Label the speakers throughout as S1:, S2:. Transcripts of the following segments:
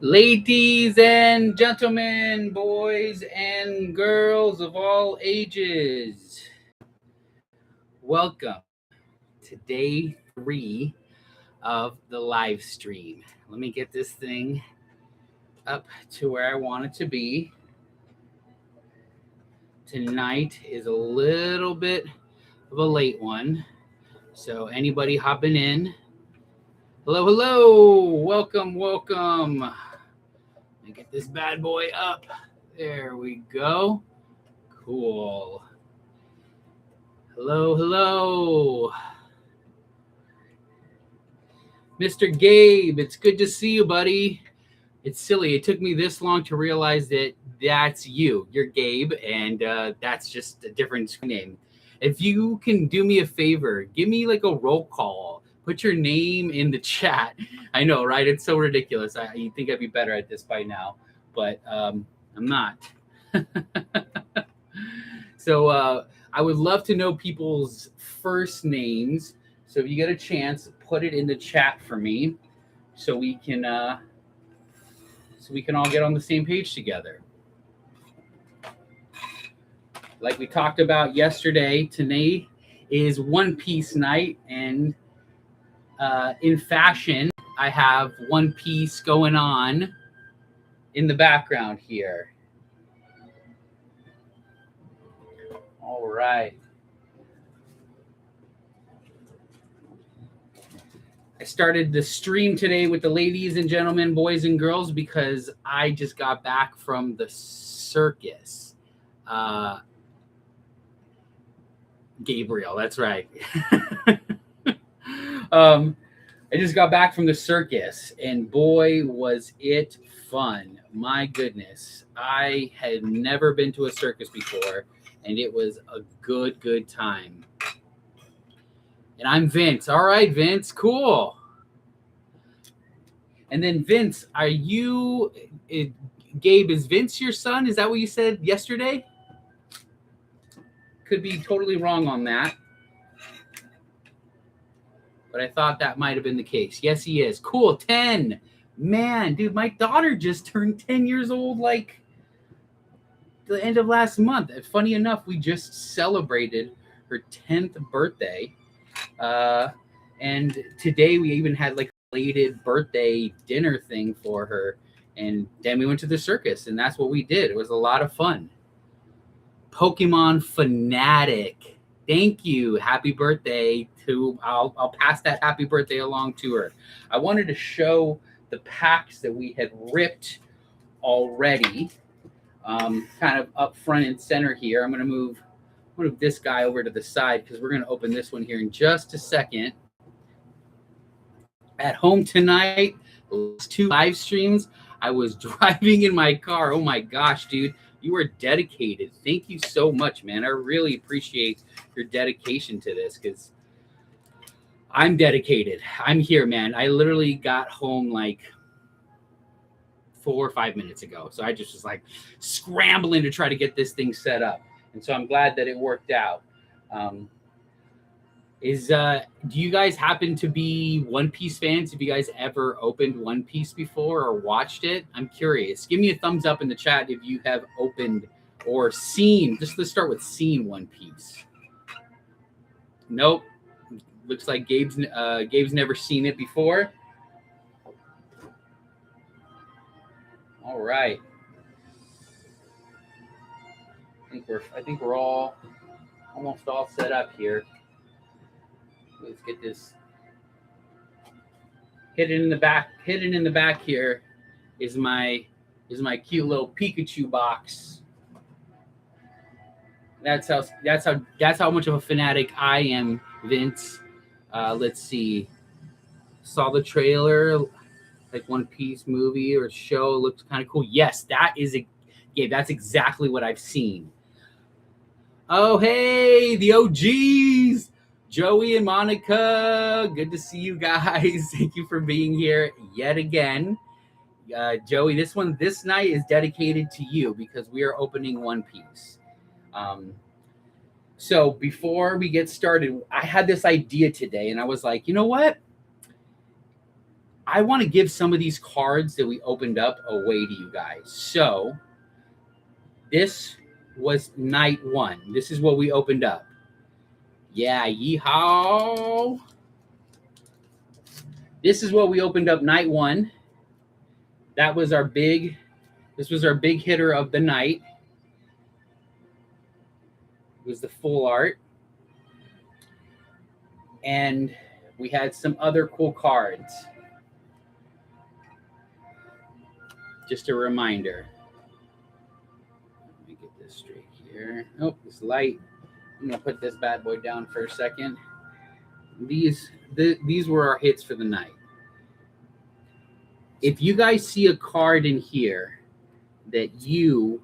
S1: Ladies and gentlemen, boys and girls of all ages, welcome to day 3 of the live stream. Let me get this thing up to where I want it to be. Tonight is a little bit of a late one, so anybody hopping in, hello, welcome. Let me get this bad boy up. There we go. Cool. Hello. Mr. Gabe, it's good to see you, buddy. It's silly. It took me this long to realize that that's you. You're Gabe, and that's just a different screen name. If you can do me a favor, give me like a roll call. Put your name in the chat. I know, right? It's so ridiculous. You think I'd be better at this by now, but I'm not. So I would love to know people's first names. So if you get a chance, put it in the chat for me, so we can all get on the same page together. Like we talked about yesterday, today is One Piece night, and in fashion, I have One Piece going on in the background here. All right. I started the stream today with the ladies and gentlemen, boys and girls, because I just got back from the circus. Gabriel, that's right. I just got back from the circus, and boy, was it fun. My goodness. I had never been to a circus before, and it was a good time. And I'm Vince. All right, Vince, cool. And then Vince, are you, Gabe, is Vince your son? Is that what you said yesterday? Could be totally wrong on that. But I thought that might have been the case. Yes, he is. Cool, 10. Man, dude, my daughter just turned 10 years old like the end of last month. Funny enough, we just celebrated her 10th birthday. And today we even had like a belated birthday dinner thing for her. And then we went to the circus, and that's what we did. It was a lot of fun. Pokemon fanatic. Thank you. Happy birthday to, I'll pass that happy birthday along to her. I wanted to show the packs that we had ripped already, kind of up front and center here. I'm going to move this guy over to the side because we're going to open this one here in just a second. At home tonight, last 2 live streams, I was driving in my car. Oh my gosh, dude. You are dedicated. Thank you so much, man. I really appreciate your dedication to this because I'm dedicated. I'm here, man. I literally got home like 4 or 5 minutes ago. So I just was like scrambling to try to get this thing set up. And so I'm glad that it worked out. Do you guys happen to be One Piece fans? Have you guys ever opened One Piece before or watched it? I'm curious. Give me a thumbs up in the chat if you have opened or seen. Just let's start with seen One Piece. Nope. Looks like Gabe's never seen it before. All right. I think we're all almost all set up here. Let's get this hidden in the back here is my cute little Pikachu box. That's how much of a fanatic I am, Vince. Let's see. Saw the trailer, like One Piece movie or show. Looks kind of cool. Yes, that's exactly what I've seen. Oh, hey, the OGs. Joey and Monica, good to see you guys. Thank you for being here yet again. Joey, this night is dedicated to you because we are opening One Piece. So before we get started, I had this idea today, and I was like, you know what? I want to give some of these cards that we opened up away to you guys. So this was night 1. This is what we opened up. Yeah, yeehaw. This is what we opened up night 1. That was our big, this was our big hitter of the night. It was the full art. And we had some other cool cards. Just a reminder. Let me get this straight here. Oh, this light. I'm going to put this bad boy down for a second. These were our hits for the night. If you guys see a card in here that you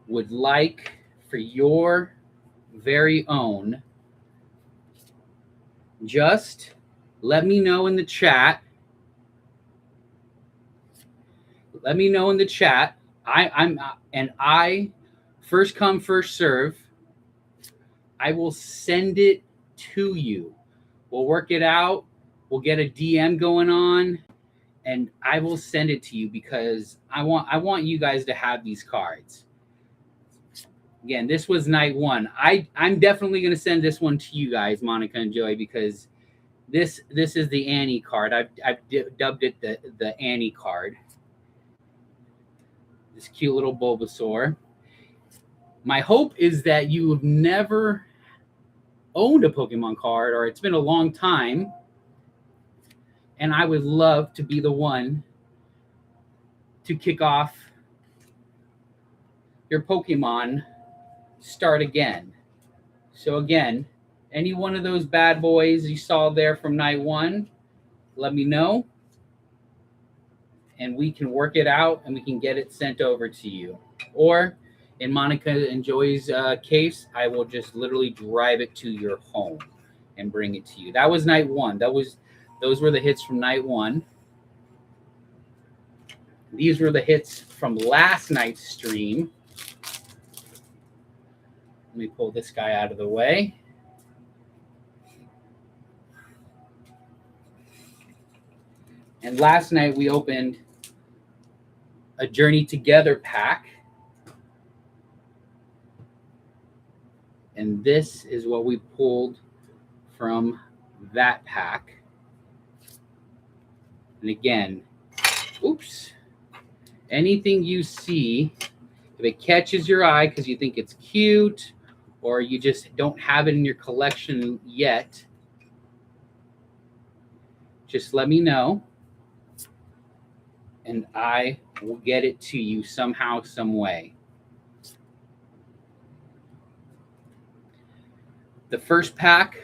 S1: would like for your very own, just let me know in the chat. Let me know in the chat. I first come, first serve. I will send it to you. We'll work it out. We'll get a DM going on, and I will send it to you because I want you guys to have these cards. Again, this was night 1. I'm definitely going to send this one to you guys, Monica and Joey, because this is the Annie card. I've dubbed it the Annie card. This cute little Bulbasaur. My hope is that you have never owned a Pokemon card, or it's been a long time, and I would love to be the one to kick off your Pokemon start again. So again, any one of those bad boys you saw there from night 1, let me know, and we can work it out and we can get it sent over to you. Or in Monica and Joey's case, I will just literally drive it to your home and bring it to you. That was night 1. Those were the hits from night 1. These were the hits from last night's stream. Let me pull this guy out of the way. And last night we opened a Journey Together pack. And this is what we pulled from that pack. And again, oops, anything you see, if it catches your eye because you think it's cute or you just don't have it in your collection yet, just let me know and I will get it to you somehow, some way. The first pack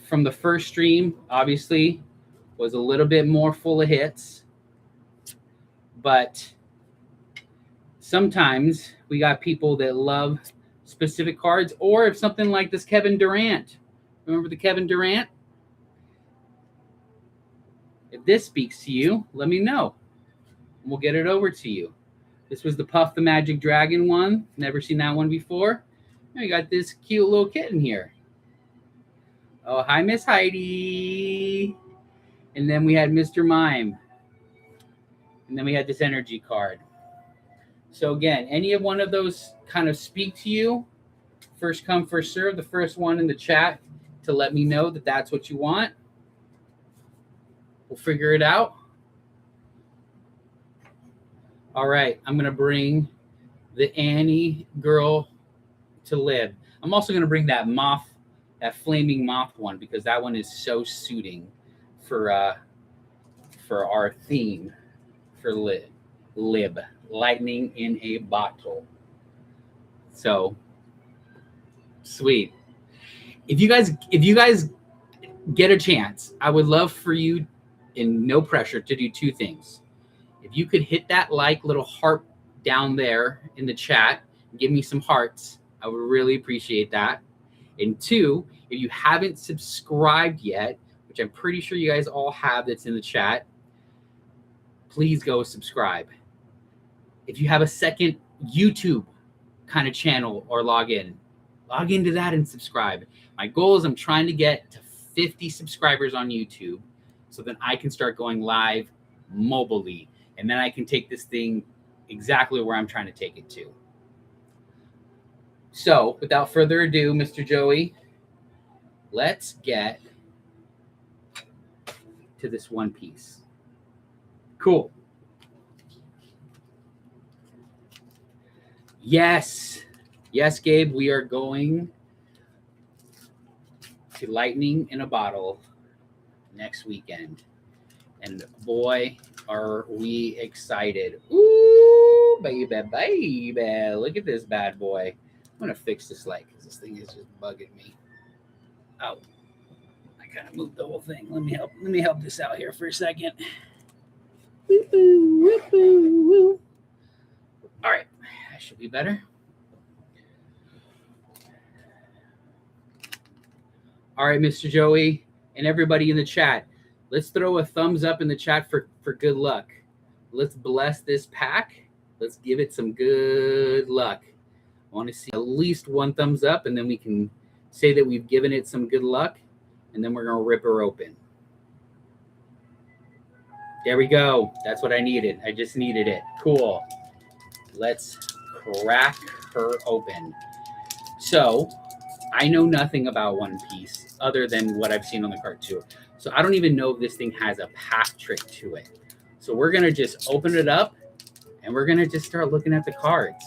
S1: from the first stream, obviously, was a little bit more full of hits. But sometimes we got people that love specific cards, or if something like this Kevin Durant. Remember the Kevin Durant? If this speaks to you, let me know. And we'll get it over to you. This was the Puff the Magic Dragon one. Never seen that one before. And we got this cute little kitten here. Oh, hi, Miss Heidi. And then we had Mr. Mime. And then we had this energy card. So again, any of one of those kind of speak to you, first come, first serve. The first one in the chat to let me know that that's what you want. We'll figure it out. All right, I'm going to bring the Annie girl to live. I'm also going to bring that moth, that flaming moth one, because that one is so suiting for our theme for lib, lightning in a bottle. So sweet. If you guys get a chance, I would love for you, in no pressure, to do two things. If you could hit that like little heart down there in the chat, and give me some hearts, I would really appreciate that. And two, if you haven't subscribed yet, which I'm pretty sure you guys all have that's in the chat, please go subscribe. If you have a second YouTube kind of channel or log into that and subscribe. My goal is I'm trying to get to 50 subscribers on YouTube so then I can start going live mobilely. And then I can take this thing exactly where I'm trying to take it to. So without further ado, Mr. Joey, let's get to this one piece. Cool. Yes, Gabe, we are going to Lightning in a Bottle next weekend. And boy, are we excited. Ooh, baby. Look at this bad boy. I'm going to fix this light because this thing is just bugging me. Oh, I kind of moved the whole thing. Let me help this out here for a second. Woo. All right, that should be better. All right, Mr. Joey and everybody in the chat, let's throw a thumbs up in the chat for good luck. Let's bless this pack. Let's give it some good luck. I want to see at least one thumbs up, and then we can say that we've given it some good luck, and then we're going to rip her open. There we go. That's what I needed. I just needed it. Cool. Let's crack her open. So I know nothing about One Piece other than what I've seen on the cartoon. So I don't even know if this thing has a pack trick to it. So we're going to just open it up, and we're going to just start looking at the cards.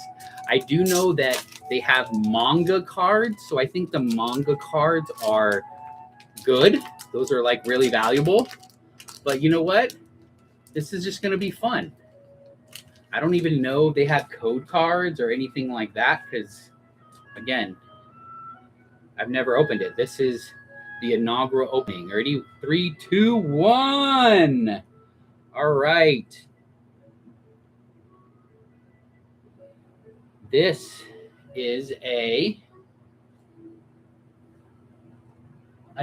S1: I do know that they have manga cards, so I think the manga cards are good. Those are like really valuable. But you know what? This is just going to be fun. I don't even know if they have code cards or anything like that because, again, I've never opened it. This is the inaugural opening. Ready? 3, 2, 1. All right. This is a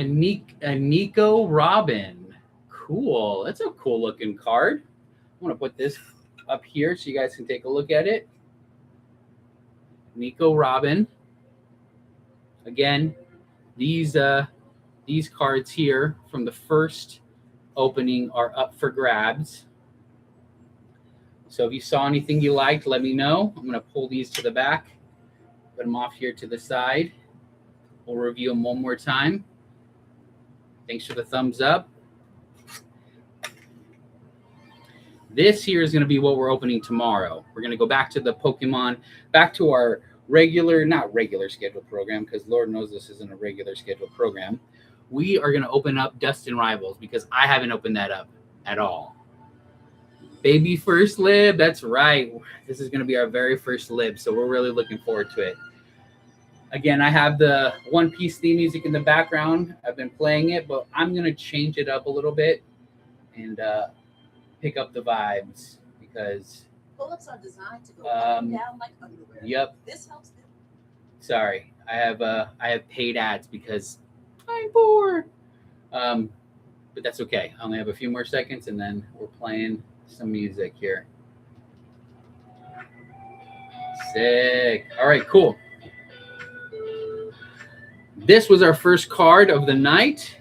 S1: Nico Robin. Cool. That's a cool looking card. I'm going to put this up here so you guys can take a look at it. Nico Robin. Again, these cards here from the first opening are up for grabs. So if you saw anything you liked, let me know. I'm going to pull these to the back, put them off here to the side. We'll review them one more time. Thanks for the thumbs up. This here is going to be what we're opening tomorrow. We're going to go back to the Pokemon, back to our not regular scheduled program, because Lord knows this isn't a regular scheduled program. We are going to open up Dust and Rivals because I haven't opened that up at all. Baby first lib, that's right. This is going to be our very first lib, so we're really looking forward to it. Again, I have the One Piece theme music in the background. I've been playing it, but I'm going to change it up a little bit and pick up the vibes because
S2: pull-ups are designed to go up and down like underwear.
S1: Yep.
S2: This helps them.
S1: Sorry, I have paid ads because I'm poor. But that's okay. I only have a few more seconds, and then we're playing some music here. Sick. All right, cool. This was our first card of the night.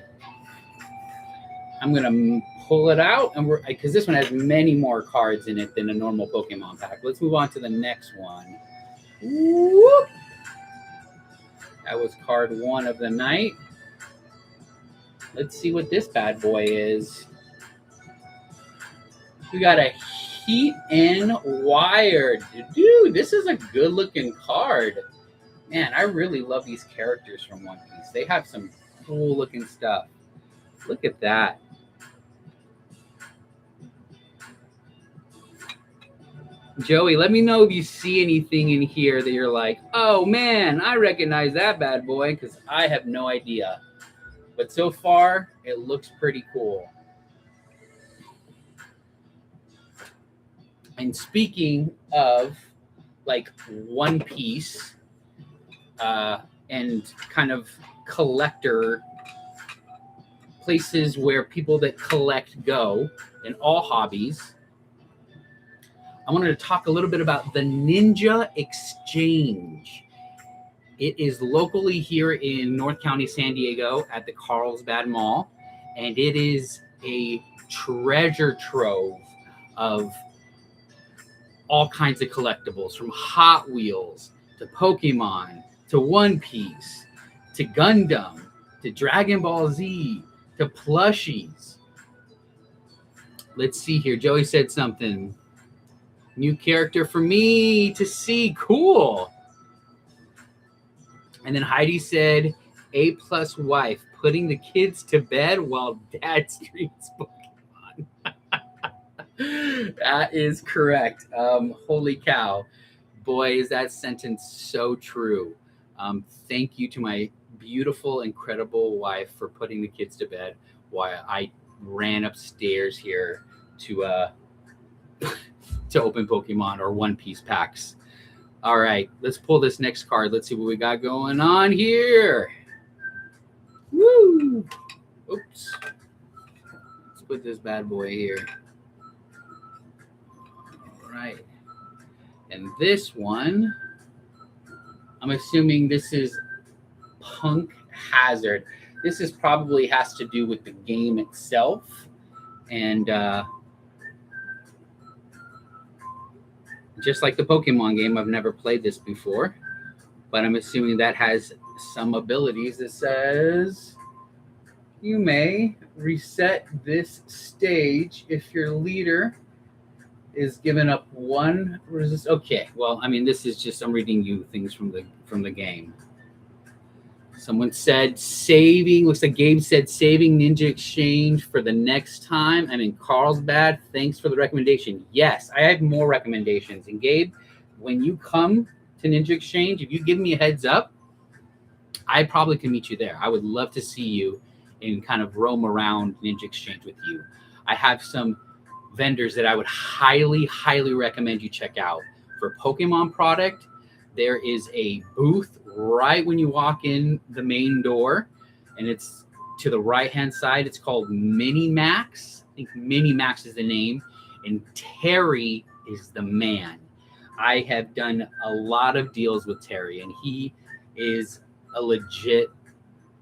S1: I'm gonna pull it out, and because this one has many more cards in it than a normal Pokemon pack. Let's move on to the next one. Whoop. That was card 1 of the night. Let's see what this bad boy is. We got a Heat and Wired. Dude, this is a good looking card. Man, I really love these characters from One Piece. They have some cool looking stuff. Look at that. Joey, let me know if you see anything in here that you're like, oh man, I recognize that bad boy, because I have no idea. But so far, it looks pretty cool. And speaking of like One Piece and kind of collector places where people that collect go in all hobbies, I wanted to talk a little bit about the Ninja Exchange. It is locally here in North County, San Diego at the Carlsbad Mall, and it is a treasure trove of all kinds of collectibles, from Hot Wheels to Pokemon to One Piece to Gundam to Dragon Ball Z to plushies. Let's see here. Joey said something. New character for me to see. Cool. And then Heidi said, A+ wife, putting the kids to bed while dad streams Pokemon. That is correct. Holy cow. Boy, is that sentence so true. Thank you to my beautiful, incredible wife for putting the kids to bed while I ran upstairs here to to open Pokemon or One Piece packs. All right, let's pull this next card. Let's see what we got going on here. Woo! Oops. Let's put this bad boy here. All right. And this one, I'm assuming this is Punk Hazard. This is probably has to do with the game itself. And just like the Pokemon game, I've never played this before, but I'm assuming that has some abilities that says you may reset this stage if your leader is given up one resist. Okay, well, I mean, this is just, I'm reading you things from the game. Someone said saving, looks like Gabe said saving Ninja Exchange for the next time. I mean, Carlsbad, thanks for the recommendation. Yes, I have more recommendations. And Gabe, when you come to Ninja Exchange, if you give me a heads up, I probably can meet you there. I would love to see you and kind of roam around Ninja Exchange with you. I have some vendors that I would highly, highly recommend you check out. For Pokemon product, there is a booth right when you walk in the main door, and it's to the right-hand side. It's called Mini Max. I think Mini Max is the name, and Terry is the man. I have done a lot of deals with Terry, and he is a legit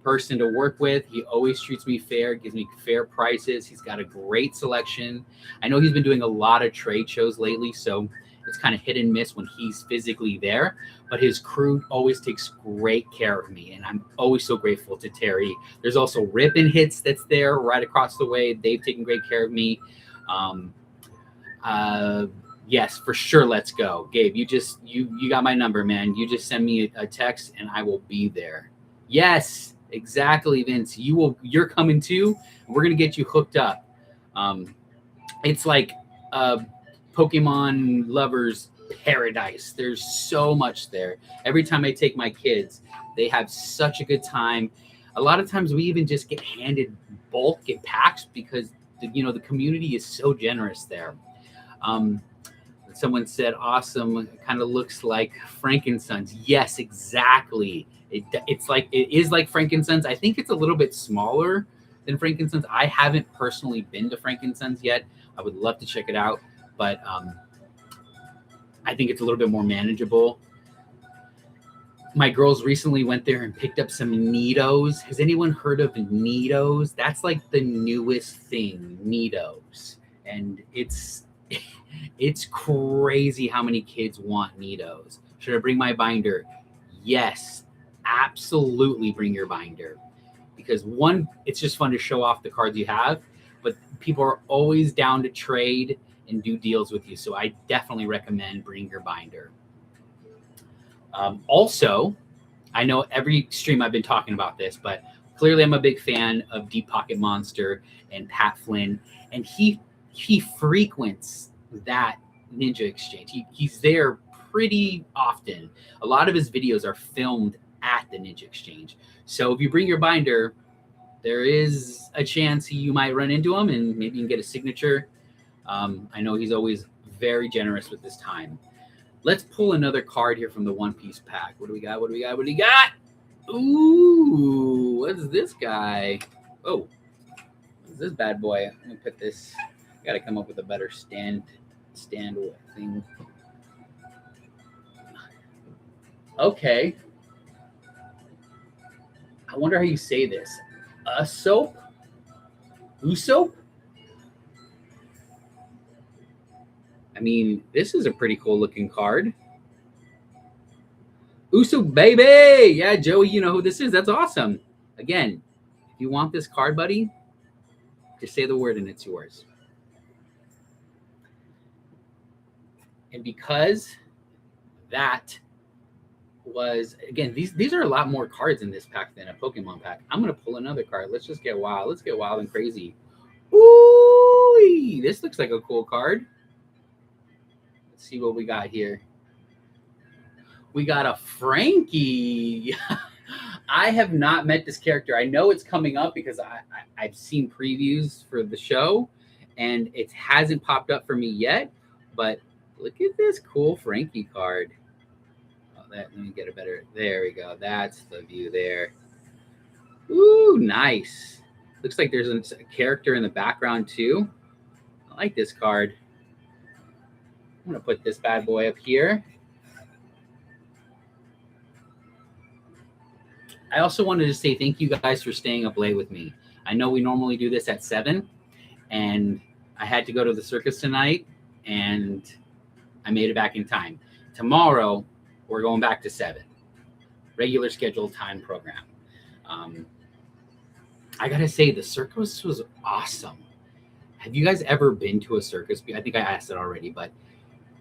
S1: person to work with. He always treats me fair, gives me fair prices. He's got a great selection. I know he's been doing a lot of trade shows lately, so it's kind of hit and miss when he's physically there, but his crew always takes great care of me, and I'm always so grateful to Terry. There's also Rip and Hits that's there right across the way. They've taken great care of me. Yes, for sure. Let's go. Gabe, you got my number, man. You just send me a text and I will be there. Yes, exactly, Vince. You're coming too. We're going to get you hooked up. It's like Pokemon lovers paradise. There's so much there. Every time I take my kids, they have such a good time. A lot of times we even just get handed bulk and packs because the community is so generous there. Someone said awesome. It kind of looks like Frankincense. Yes, exactly. It is like Frankincense. I think it's a little bit smaller than Frankincense. I haven't personally been to Frankincense yet. I would love to check it out, but I think it's a little bit more manageable. My girls recently went there and picked up some Neatos. Has anyone heard of Neatos? That's like the newest thing, Neatos. And it's crazy how many kids want Neatos. Should I bring my binder? Yes, absolutely bring your binder. Because one, it's just fun to show off the cards you have, but people are always down to trade and do deals with you. So I definitely recommend bring your binder. Also, I know every stream I've been talking about this, but clearly I'm a big fan of Deep Pocket Monster and Pat Flynn, and he frequents that Ninja Exchange. He's there pretty often. A lot of his videos are filmed at the Ninja Exchange. So if you bring your binder, there is a chance you might run into him and maybe you can get a signature. I know he's always very generous with his time. Let's pull another card here from the One Piece pack. What do we got? Ooh, what's this guy? Oh, what's this bad boy? Let me put this. Got to come up with a better stand thing. Okay. I wonder how you say this. Usopp? I mean, this is a pretty cool looking card. Uso baby. Yeah, Joey, you know who this is. That's awesome. Again, if you want this card, buddy, just say the word and it's yours. And because that was, again, these are a lot more cards in this pack than a Pokemon pack. I'm gonna pull another card. Let's just get wild. Let's get wild and crazy. Ooh, this looks like a cool card. Let's see what we got here. We got a Frankie. I have not met this character. I know it's coming up because I've seen previews for the show, and it hasn't popped up for me yet. But look at this cool Frankie card. Oh, let me get a better. There we go. That's the view there. Ooh, nice. Looks like there's a character in the background too. I like this card. I'm gonna put this bad boy up here. I also wanted to say thank you guys for staying up late with me. I know we normally do this at 7, and I had to go to the circus tonight, and I made it back in time. Tomorrow, we're going back to 7. Regular scheduled time program. I gotta say, the circus was awesome. Have you guys ever been to a circus? I think I asked it already, but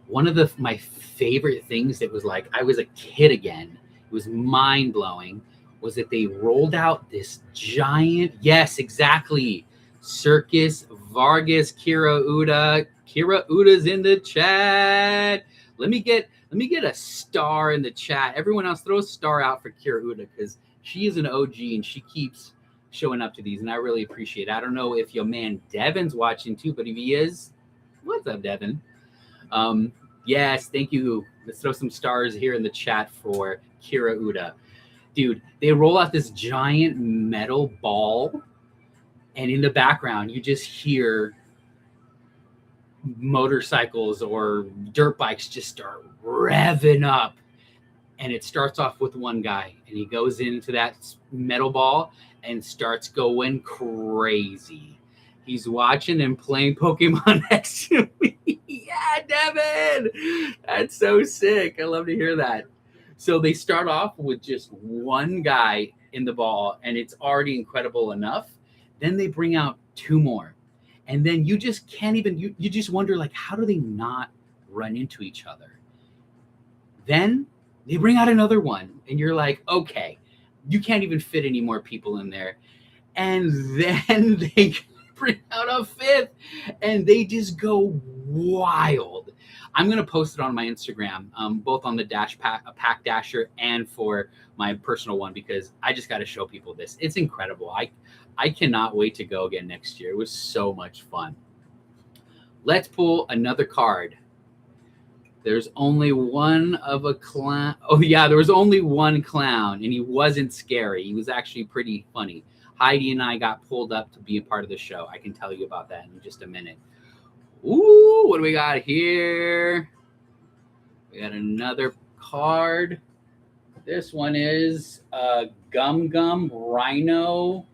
S1: one of my favorite things that was like, I was a kid again, it was mind-blowing, was that they rolled out this giant, yes, exactly, Circus Vargas Kira Uda. Kira Uda's in the chat. Let me get a star in the chat. Everyone else, throw a star out for Kira Uda because she is an OG and she keeps showing up to these, and I really appreciate it. I don't know if your man Devin's watching too, but if he is, what's up, Devin? Yes, thank you. Let's throw some stars here in the chat for Kira Uda. Dude, they roll out this giant metal ball, and in the background, you just hear motorcycles or dirt bikes just start revving up. And it starts off with one guy, and he goes into that metal ball and starts going crazy. He's watching and playing Pokemon next to me. Yeah, Devin! That's so sick. I love to hear that. So they start off with just one guy in the ball, and it's already incredible enough. Then they bring out 2 more. And then you just can't even, you just wonder, like, how do they not run into each other? Then they bring out another one, and you're like, okay, you can't even fit any more people in there. And then they bring out a 5th, and they just go wild. I'm going to post it on my Instagram, both on the PackDasher and for my personal one, because I just got to show people this. It's incredible. I cannot wait to go again next year. It was so much fun. Let's pull another card. There's only one of a clown. Oh, yeah, there was only one clown, and he wasn't scary. He was actually pretty funny. Heidi and I got pulled up to be a part of the show. I can tell you about that in just a minute. Ooh, what do we got here? We got another card. This one is Gum Gum Rhino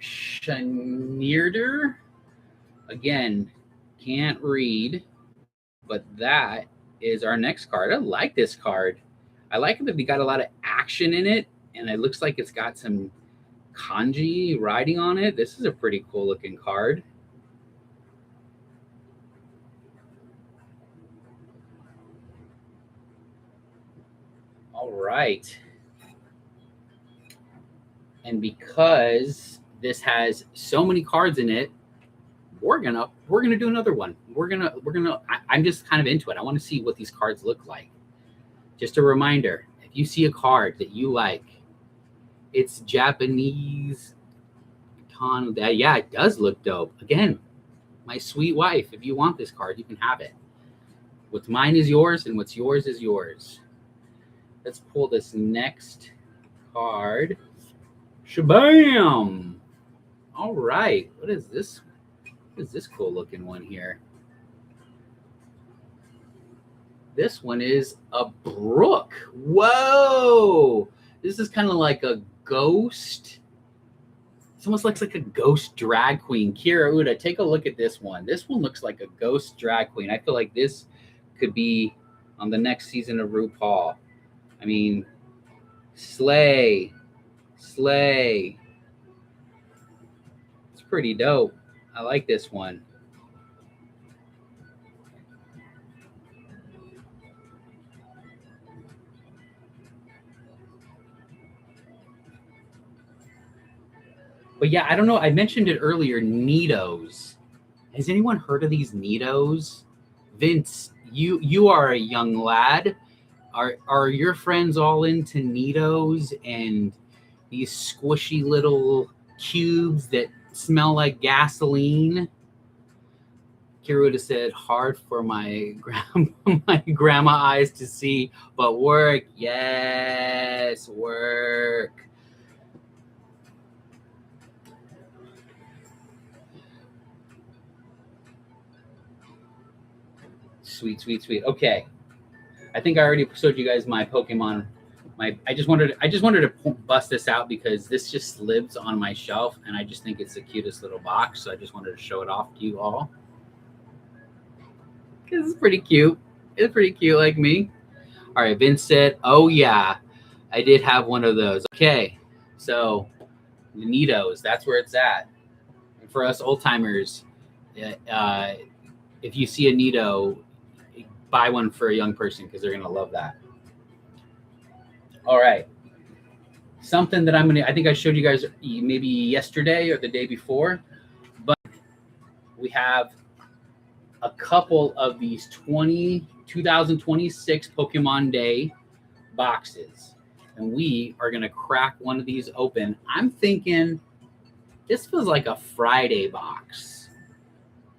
S1: Shanirder. Again, can't read, but that is our next card. I like this card. I like it that we got a lot of action in it, and it looks like it's got some kanji writing on it. This is a pretty cool looking card. All right. And because this has so many cards in it, we're gonna do another one. I'm just kind of into it. I want to see what these cards look like. Just a reminder, if you see a card that you like, it's Japanese. Yeah, it does look dope. Again, my sweet wife, if you want this card, you can have it. What's mine is yours, and what's yours is yours. Let's pull this next card. Shabam! All right. What is this? What is this cool looking one here? This one is a brook. Whoa! This is kind of like a ghost This almost looks like a ghost drag queen. Kira Uda, take a look at this one. This one looks like a ghost drag queen. I feel like this could be on the next season of RuPaul. I mean, slay. It's pretty dope. I like this one. But yeah, I don't know. I mentioned it earlier, Neatos. Has anyone heard of these Neatos? Vince, you are a young lad. Are your friends all into Neatos and these squishy little cubes that smell like gasoline? Kiruta said, hard for my grandma eyes to see, but work. Yes, work. Sweet. Okay. I think I already showed you guys my Pokemon. I just wanted to bust this out because this just lives on my shelf, and I just think it's the cutest little box. So I just wanted to show it off to you all because it's pretty cute. It's pretty cute, like me. All right, Vince said, "Oh yeah, I did have one of those." Okay, so the Neatos, that's where it's at. And for us old timers, if you see a Neato, buy one for a young person because they're gonna love that. All right. Something that I think I showed you guys maybe yesterday or the day before, but we have a couple of these 2026 Pokemon Day boxes, and we are going to crack one of these open. I'm thinking this feels like a Friday box.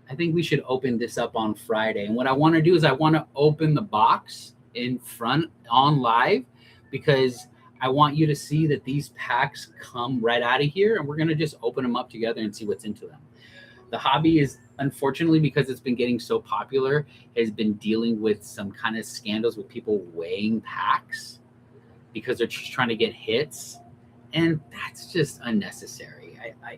S1: I think we should open this up on Friday. And what I want to do is I want to open the box in front on live because I want you to see that these packs come right out of here, and we're going to just open them up together and see what's into them. The hobby is, unfortunately, because it's been getting so popular, has been dealing with some kind of scandals with people weighing packs because they're just trying to get hits. And that's just unnecessary.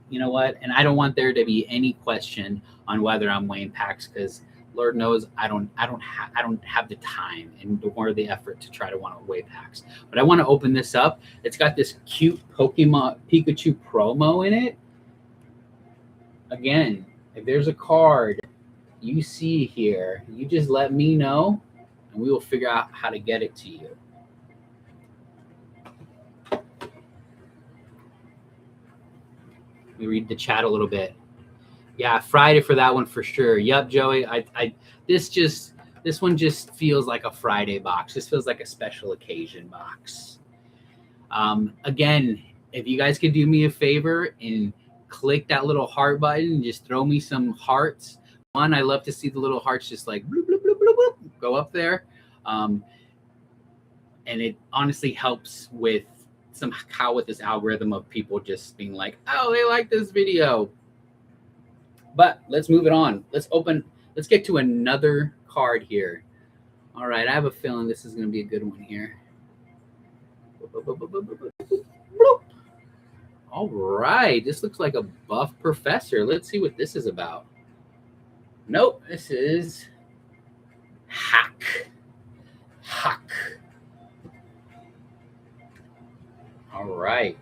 S1: You know what? And I don't want there to be any question on whether I'm weighing packs because Lord knows I don't have the time and or the effort to try to want to weigh packs. But I want to open this up. It's got this cute Pokemon Pikachu promo in it. Again, if there's a card you see here, you just let me know and we will figure out how to get it to you. Let me read the chat a little bit. Yeah, Friday for that one for sure. Yep, Joey. This one just feels like a Friday box. This feels like a special occasion box. Again, if you guys could do me a favor and click that little heart button and just throw me some hearts. One, I love to see the little hearts just like bloop, bloop, bloop, bloop, bloop, go up there. And it honestly helps with somehow with this algorithm of people just being like, oh, they like this video. But let's move it on. Let's get to another card here. All right, I have a feeling this is going to be a good one here. All right, this looks like a buff professor. Let's see what this is about. Nope, this is Hack. All right.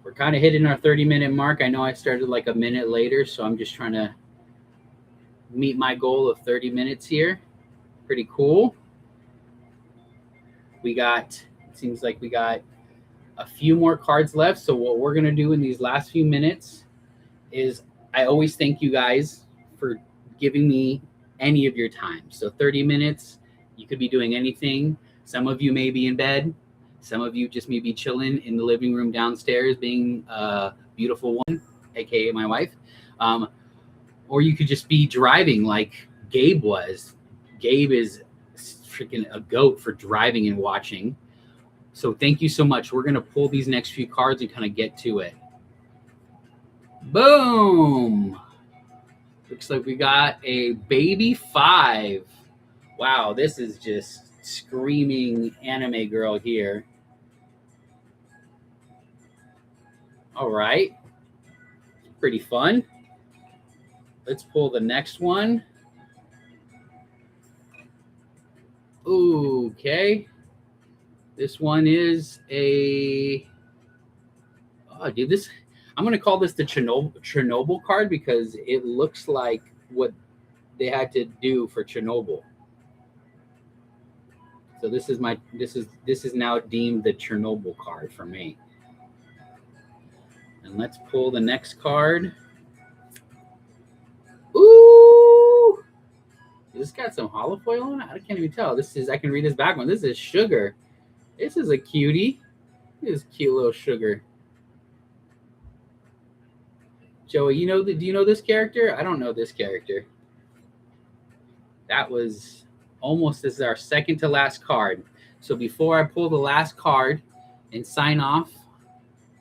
S1: We're kind of hitting our 30-minute mark. I know I started like a minute later, so I'm just trying to meet my goal of 30 minutes here. Pretty cool. It seems like we got a few more cards left. So what we're going to do in these last few minutes is I always thank you guys for giving me any of your time. So 30 minutes, you could be doing anything. Some of you may be in bed. Some of you just may be chilling in the living room downstairs being a beautiful woman, aka my wife. Or you could just be driving like Gabe was. Gabe is freaking a goat for driving and watching. So thank you so much. We're going to pull these next few cards and kind of get to it. Boom. Looks like we got a baby 5. Wow, this is just screaming anime girl here. All right. Pretty fun. Let's pull the next one. Okay. This one is a... Oh, dude, this... I'm going to call this the Chernobyl card because it looks like what they had to do for Chernobyl. So this is now deemed the Chernobyl card for me. And let's pull the next card. Ooh! This got some holofoil on it? I can't even tell. I can read this back one. This is Sugar. This is a cutie. This is cute little Sugar. Joey, do you know this character? I don't know this character. That was almost, this is our second to last card. So before I pull the last card and sign off,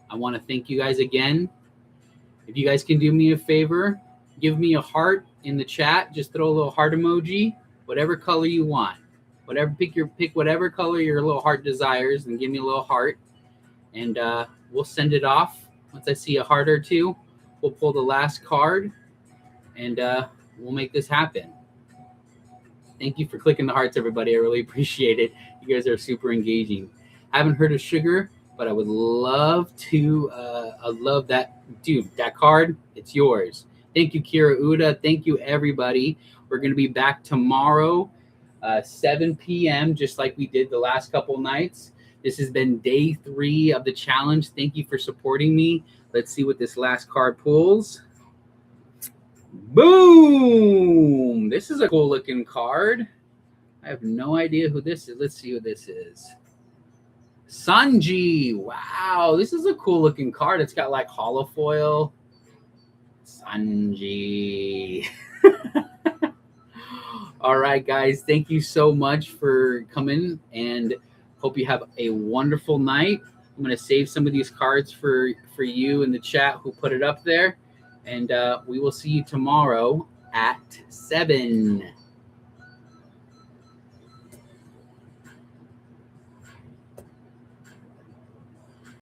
S1: I want to thank you guys again. If you guys can do me a favor, give me a heart in the chat. Just throw a little heart emoji, whatever color you want. Pick whatever color your little heart desires and give me a little heart. And we'll send it off. Once I see a heart or two, we'll pull the last card and we'll make this happen. Thank you for clicking the hearts, everybody. I really appreciate it. You guys are super engaging. I haven't heard of Sugar, but I would love to. I love that. Dude, that card, it's yours. Thank you, Kira Uda. Thank you, everybody. We're going to be back tomorrow, 7 p.m., just like we did the last couple nights. This has been day 3 of the challenge. Thank you for supporting me. Let's see what this last card pulls. Boom! This is a cool looking card. I have no idea who this is. Let's see who this is. Sanji. Wow, this is a cool looking card. It's got like holofoil. Sanji. All right, guys. Thank you so much for coming and hope you have a wonderful night. I'm going to save some of these cards for you in the chat who put it up there. And we will see you tomorrow at 7.